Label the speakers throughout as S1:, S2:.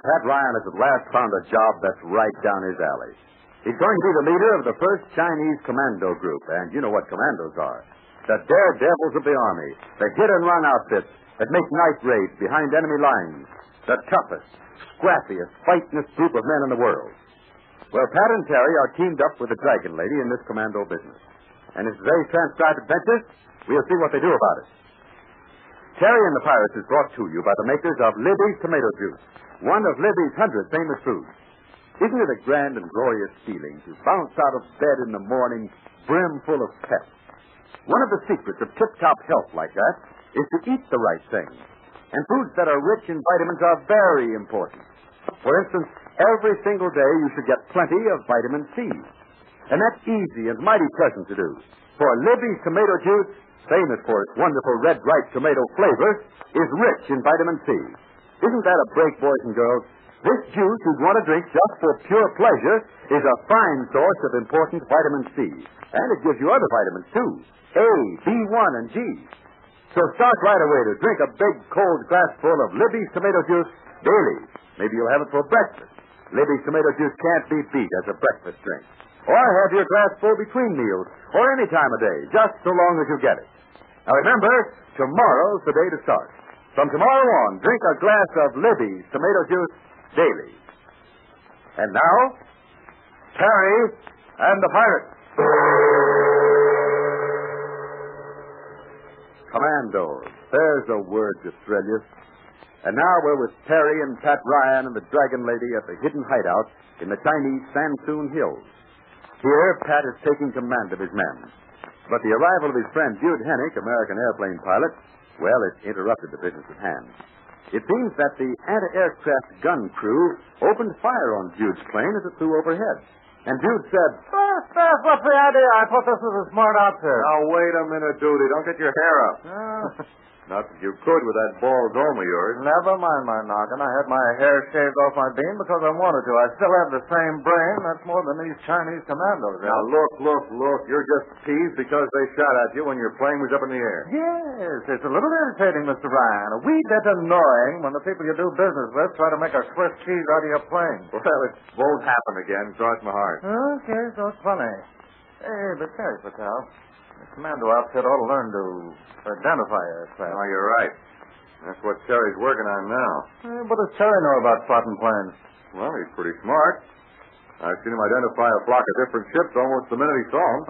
S1: Pat Ryan has at last found a job that's right down his alley. He's going to be the leader of the first Chinese commando group, and you know what commandos are. The daredevils of the Army, the hit-and-run outfits that make night raids behind enemy lines, the toughest, scrappiest, fightingest group of men in the world. Well, Pat and Terry are teamed up with the Dragon Lady in this commando business. And in today's transcribed adventure, we'll see what they do about it. Terry and the Pirates is brought to you by the makers of Libby's Tomato Juice, one of Libby's 100 famous foods. Isn't it a grand and glorious feeling to bounce out of bed in the morning brimful of pep? One of the secrets of tip-top health like that is to eat the right things. And foods that are rich in vitamins are very important. For instance, every single day you should get plenty of vitamin C. And that's easy and mighty pleasant to do. For Libby's Tomato Juice, famous for its wonderful red ripe tomato flavor, is rich in vitamin C. Isn't that a break, boys and girls? This juice you'd want to drink just for pure pleasure is a fine source of important vitamin C. And it gives you other vitamins, too. A, B1, and G. So start right away to drink a big, cold glassful of Libby's Tomato Juice daily. Maybe you'll have it for breakfast. Libby's Tomato Juice can't be beat as a breakfast drink. Or have your glassful between meals, or any time of day, just so long as you get it. Now remember, tomorrow's the day to start. From tomorrow on, drink a glass of Libby's Tomato Juice daily. And now, Terry and the Pirates. Commandos. There's a word to thrill you. And now we're with Terry and Pat Ryan and the Dragon Lady at the hidden hideout in the Chinese Sansoon Hills. Here, Pat is taking command of his men. But the arrival of his friend Jude Hennick, American airplane pilot, well, it interrupted the business at hand. It seems that the anti-aircraft gun crew opened fire on Jude's plane as it flew overhead. And Jude said,
S2: what's the idea? I thought this was a smart outfit.
S3: Now, wait a minute, Duty. Don't get your hair up. Not that you could with that bald dome of yours.
S2: Never mind my noggin. I had my hair shaved off my beam because I wanted to. I still have the same brain. That's more than these Chinese commandos have.
S3: Now, look. You're just teased because they shot at you when your plane was up in the air.
S2: Yes, it's a little irritating, Mr. Ryan. A wee bit annoying when the people you do business with try to make a Swiss cheese out of your plane.
S3: Well, it won't happen again. Cross my heart.
S2: Okay, so it's funny. Hey, but Terry Patel, the commando outfit ought to learn to identify aircraft.
S3: Oh, you're right. That's what Terry's working on now.
S2: What does Terry know about spotting planes?
S3: Well, he's pretty smart. I've seen him identify a flock of different ships almost the minute he saw them.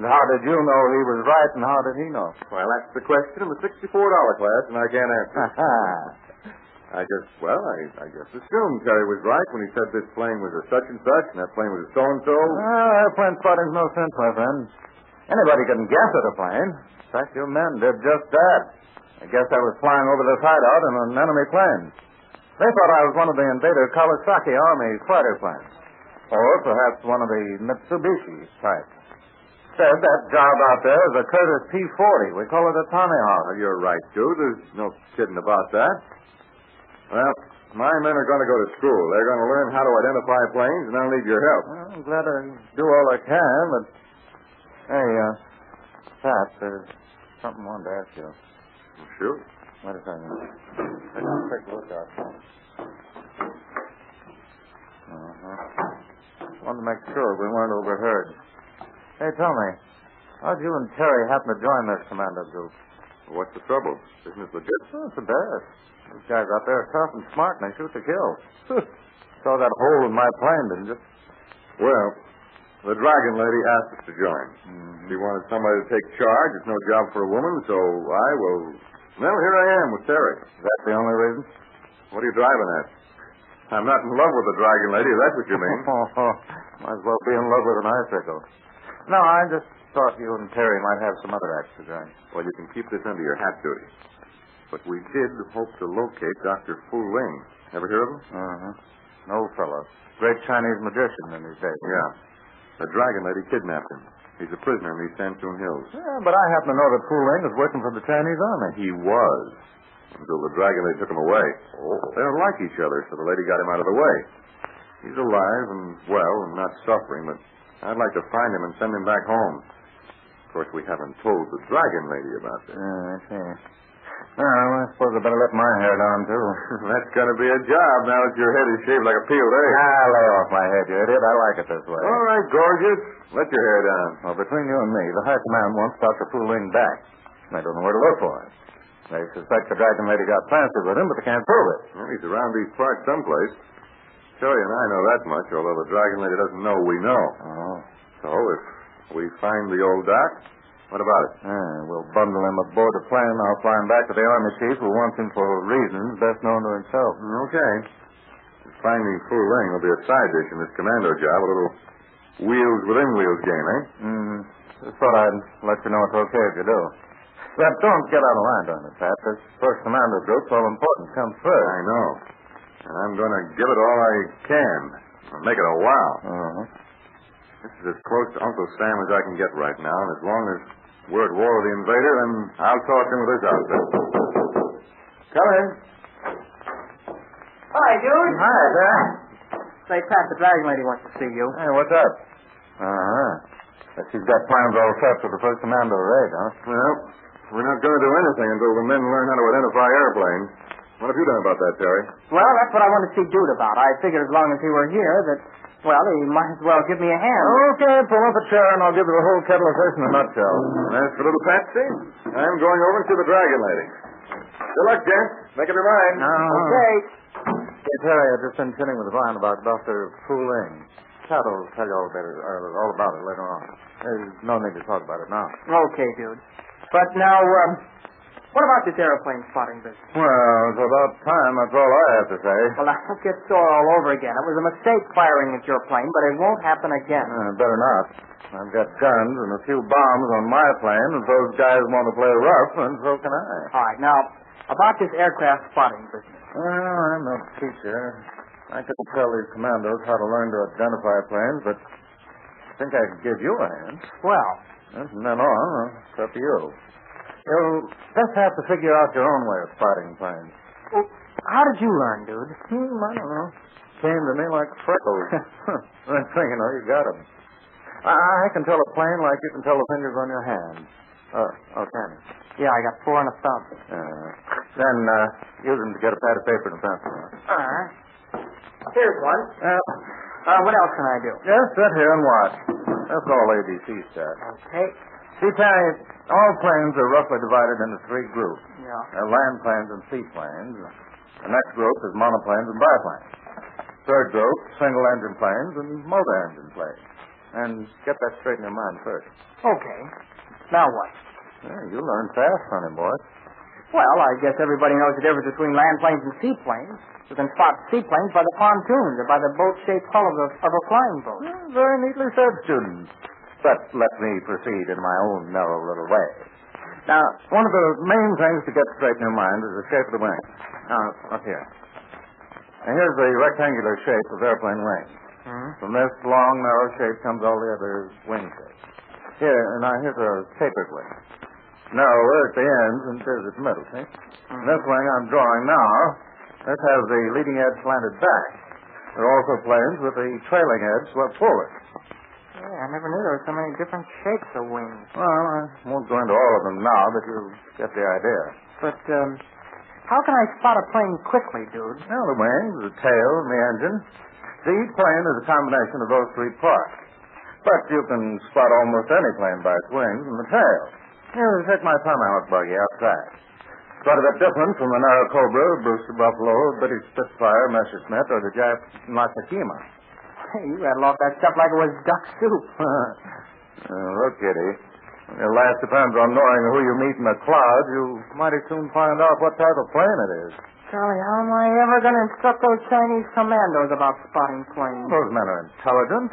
S2: How did you know he was right, and how did he know?
S3: Well, that's the question in the $64 class, and I can't answer. I just assumed Terry was right when he said this plane was a such and such, and that plane was a so-and-so.
S2: Airplane spotting's no sense, my friend. Anybody can guess at a plane. In fact, your men did just that. I guess I was flying over this hideout in an enemy plane. They thought I was one of the invader Kawasaki Army fighter planes. Or perhaps one of the Mitsubishi type. Said that job out there is a Curtiss P-40. We call it a Tomahawk.
S3: Well, you're right, dude. There's no kidding about that. Well, my men are going to go to school. They're going to learn how to identify planes, and I'll need your help.
S2: Well, I'm glad to do all I can, but... Hey, Pat, there's something I wanted to ask you.
S3: Sure.
S2: Wait a second. Take a quick look out. Wanted to make sure we weren't overheard. Hey, tell me, how'd you and Terry happen to join this commando group?
S3: What's the trouble? Isn't it legit?
S2: Oh, it's the best. These guys out there are tough and smart, and they shoot to kill. Saw that hole in my plane, didn't you?
S3: Well, the Dragon Lady asked us to join. She wanted somebody to take charge. It's no job for a woman, so well, here I am with Terry.
S2: Is that the only reason?
S3: What are you driving at? I'm not in love with the Dragon Lady, if that's what you mean.
S2: Might as well be in love with an icicle. No, I just thought you and Terry might have some other acts to join.
S3: Well, you can keep this under your hat, Duty. But we did hope to locate Dr. Fu Ling. Ever hear of him?
S2: No fellow. Great Chinese magician in his day.
S3: Yeah. The Dragon Lady kidnapped him. He's a prisoner in these Sansoon Hills.
S2: Yeah, but I happen to know that Fu Ling is working for the Chinese Army.
S3: He was. Until the Dragon Lady took him away. They don't like each other, so the lady got him out of the way. He's alive and well and not suffering, but I'd like to find him and send him back home. Of course, we haven't told the Dragon Lady about this.
S2: I see. Well, I suppose I better let my hair down, too.
S3: That's going to be a job now that your head is shaved like a peeled egg.
S2: Lay off my head, you idiot. I like it this way.
S3: All right, gorgeous. Let your hair down.
S2: Well, between you and me, the high command wants Dr. Fooling back. They don't know where to look for him. They suspect the dragon lady got fancy with him, but they can't prove it.
S3: Well, he's around these parts someplace. Shirley and I know that much, although the dragon lady doesn't know we know.
S2: Oh.
S3: So if we find the old doc, what about it?
S2: We'll bundle him aboard a plane. I'll fly him back to the Army chief who wants him for reasons best known to himself.
S3: Okay. Finding Fu Ling will be a side dish in this commando job, a little wheels within wheels game, eh?
S2: Just thought I'd let you know it's okay if you do. But don't get out of line, darn it, Pat. This first commando group's all important. Comes first.
S3: I know. And I'm going to give it all I can. I'll make it a wow.
S2: Uh-huh.
S3: This is as close to Uncle Sam as I can get right now, and as long as we're at war with the invader, then I'll talk to him with his outfit. Come in.
S4: Hi, dude.
S2: Hi, there.
S4: Say, Pat, the dragon lady wants to see you.
S2: Hey, what's up? Uh-huh. She's got plans all set for the first commando raid, huh?
S3: Well, we're not going to do anything until the men learn how to identify airplanes. What have you done about that, Terry?
S4: Well, that's what I wanted to see Dude about. I figured as long as he were here that, well, he might as well give me a hand.
S2: Okay, pull up a chair and I'll give you the whole kettle of fish in a nutshell.
S3: As for little Patsy, I'm going over to the dragon lady. Good luck, gents. Make up your mind.
S4: Okay.
S2: Hey, Terry, I've just been kidding with Ryan about Dr. Fu Ling. Pat will tell you all about it later on. There's no need to talk about it now.
S4: Okay, dude. But now, what about this airplane spotting business?
S2: Well, it's about time, that's all I have to say.
S4: Well, I won't get sore all over again. It was a mistake firing at your plane, but it won't happen again.
S2: Better not. I've got guns and a few bombs on my plane. If those guys want to play rough, then so can I.
S4: All right, now, about this aircraft spotting business.
S2: Well, I'm no teacher. I could tell these commandos how to learn to identify planes, but I think I could give you a hand.
S4: Well.
S2: From then on, it's up to you. You'll just have to figure out your own way of spotting planes.
S4: Well, how did you learn, dude?
S2: I don't know. Came to me like freckles. Next thing you know, you got them. I can tell a plane like you can tell the fingers on your hand. Can you?
S4: Yeah, I got 4 and a thumb.
S2: Then use them to get a pad of paper and a pencil.
S4: All right. Here's one. What else can I do?
S2: Just sit here and watch. That's all ABC said.
S4: Okay.
S2: See, Terry, all planes are roughly divided into 3 groups.
S4: Yeah.
S2: Land planes and seaplanes. The next group is monoplanes and biplanes. Third group, single-engine planes and motor-engine planes. And get that straight in your mind first.
S4: Okay. Now what?
S2: You learn fast, honey boy.
S4: Well, I guess everybody knows the difference between land planes and seaplanes. You can spot seaplanes by the pontoons or by the boat-shaped hull of a flying boat.
S2: Very neatly said, student. But let me proceed in my own narrow little way. Now, one of the main things to get straight in your mind is the shape of the wing. Now, up here. Now, here's the rectangular shape of airplane wings.
S4: Mm-hmm.
S2: From this long, narrow shape comes all the other wing shapes. Here's a tapered wing. Narrower at the ends and bigger at the middle, see?
S4: Mm-hmm.
S2: This wing I'm drawing now, this has the leading edge slanted back. There are also planes with the trailing edge swept forward.
S4: Yeah, I never knew there were so many different shapes of wings.
S2: Well, I won't go into all of them now, but you'll get the idea.
S4: But, how can I spot a plane quickly, dude?
S2: Well, the wings, the tail, and the engine. See, each plane is a combination of those 3 parts. But you can spot almost any plane by its wings and the tail. Here, take my Tomahawk buggy outside. It's quite a bit different from an Arrow Cobra, Brewster Buffalo, British Spitfire, Messerschmitt, or the Jap Nakashima.
S4: Hey, you rattle off that stuff like it was duck soup.
S2: Look, Kitty, your last depends on knowing who you meet in the clouds. You mighty soon find out what type of plane it is.
S4: Charlie, how am I ever going to instruct those Chinese commandos about spotting planes?
S2: Those men are intelligent.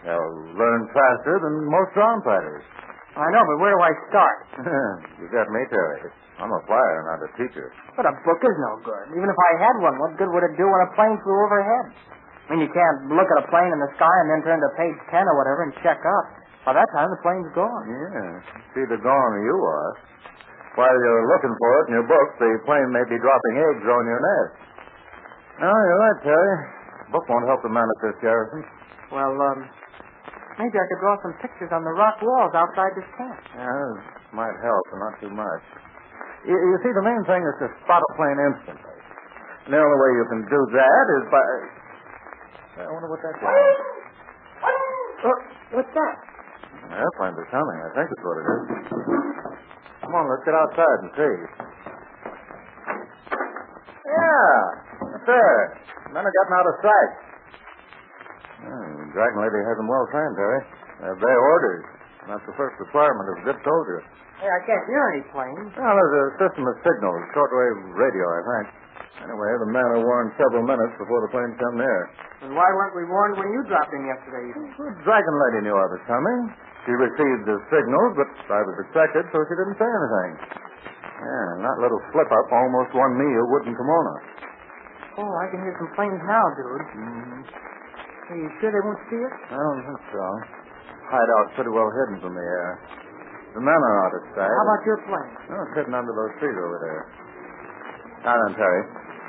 S2: They'll learn faster than most ground fighters.
S4: I know, but where do I start?
S2: You got me, Terry. I'm a flyer, not a teacher.
S4: But a book is no good. Even if I had one, what good would it do when a plane flew overhead? I mean, you can't look at a plane in the sky and then turn to page 10 or whatever and check up. By that time, the plane's gone.
S2: Yeah, it's either gone or you are. While you're looking for it in your book, the plane may be dropping eggs on your nest. No, you're right, Terry. The book won't help the man at this garrison.
S4: Well, maybe I could draw some pictures on the rock walls outside this camp.
S2: Yeah, it might help, but not too much. You see, the main thing is to spot a plane instantly. And the only way you can do that is by... I wonder what that's about.
S4: What's that?
S2: Airplanes are coming. I think that's what it is. Come on, let's get outside and see. Yeah, up there. Men are getting out of sight. The Dragon Lady has them well trained, Terry. They obey orders. That's the first requirement of a good soldier.
S4: Hey, I can't hear any planes.
S2: Well, there's a system of signals, shortwave radio, I think. Anyway, the men are warned several minutes before the planes come near.
S4: And why weren't we warned when you dropped in yesterday evening?
S2: The Dragon Lady knew I was coming. She received the signals, but I was expected, so she didn't say anything. Yeah, and that little slip-up almost won me a wooden kimono.
S4: Oh, I can hear some planes now, dude. Hey, you sure they won't see us?
S2: I don't think so. Hideout's pretty well hidden from the air. The men are out of sight.
S4: How about your plane?
S2: Oh, it's hidden under those trees over there. Now then, Terry.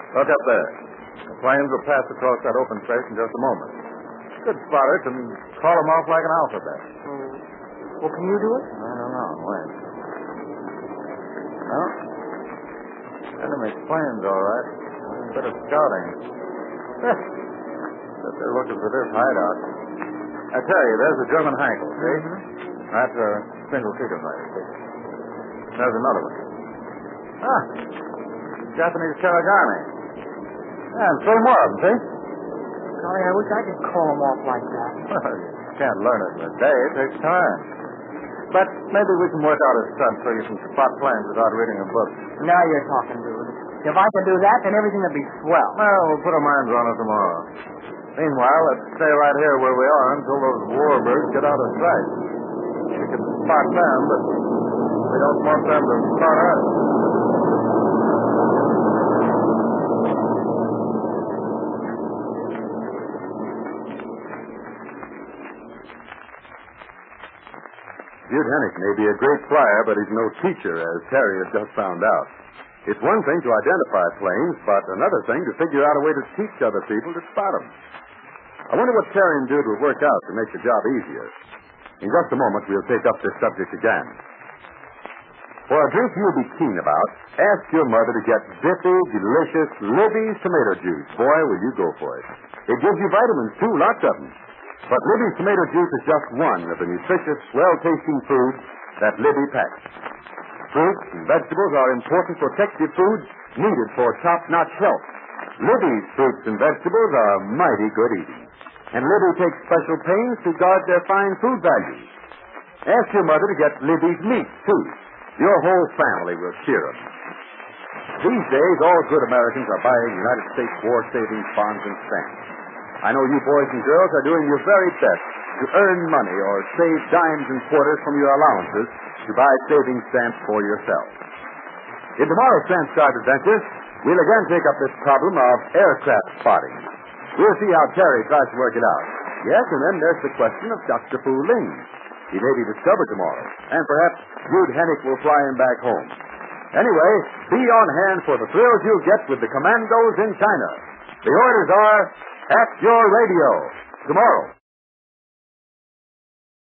S2: Look up there. The planes will pass across that open space in just a moment. Good spotter can call them off like an alphabet.
S4: Well, can you do it?
S2: I don't know. Wait. Well, enemy planes, all right. A bit of scouting. But they're looking for this hideout. I tell you, there's a German Hankel, see? That's a single-seater plane. There's another one. Japanese Karagami. Yeah, and three more of them, see?
S4: Golly, I wish I could call them off like that.
S2: Well, you can't learn it in a day. It takes time. But maybe we can work out a stunt so you can spot planes without reading a book.
S4: Now you're talking, dude. If I could do that, then everything would be swell.
S2: Well, we'll put our minds on it tomorrow. Meanwhile, let's stay right here where we are until those warbirds get out of sight. We can spot them, but we don't want them to spot us.
S1: Jude Hennick may be a great flyer, but he's no teacher, as Terry has just found out. It's one thing to identify planes, but another thing to figure out a way to teach other people to spot them. I wonder what Terry and Jude will work out to make the job easier. In just a moment, we'll take up this subject again. For a drink you'll be keen about, ask your mother to get zippy, delicious Libby's tomato juice. Boy, will you go for it. It gives you vitamins, too, lots of them. But Libby's tomato juice is just one of the nutritious, well-tasting foods that Libby packs. Fruits and vegetables are important protective foods needed for top-notch health. Libby's fruits and vegetables are mighty good eating. And Libby takes special pains to guard their fine food values. Ask your mother to get Libby's meat, too. Your whole family will cheer them. These days, all good Americans are buying United States war savings bonds and stamps. I know you boys and girls are doing your very best to earn money or save dimes and quarters from your allowances to buy savings stamps for yourself. In tomorrow's Transcribed Adventures, we'll again take up this problem of aircraft spotting. We'll see how Terry tries to work it out. Yes, and then there's the question of Dr. Fu Ling. He may be discovered tomorrow, and perhaps Jude Hennick will fly him back home. Anyway, be on hand for the thrills you'll get with the commandos in China. The orders are at your radio tomorrow.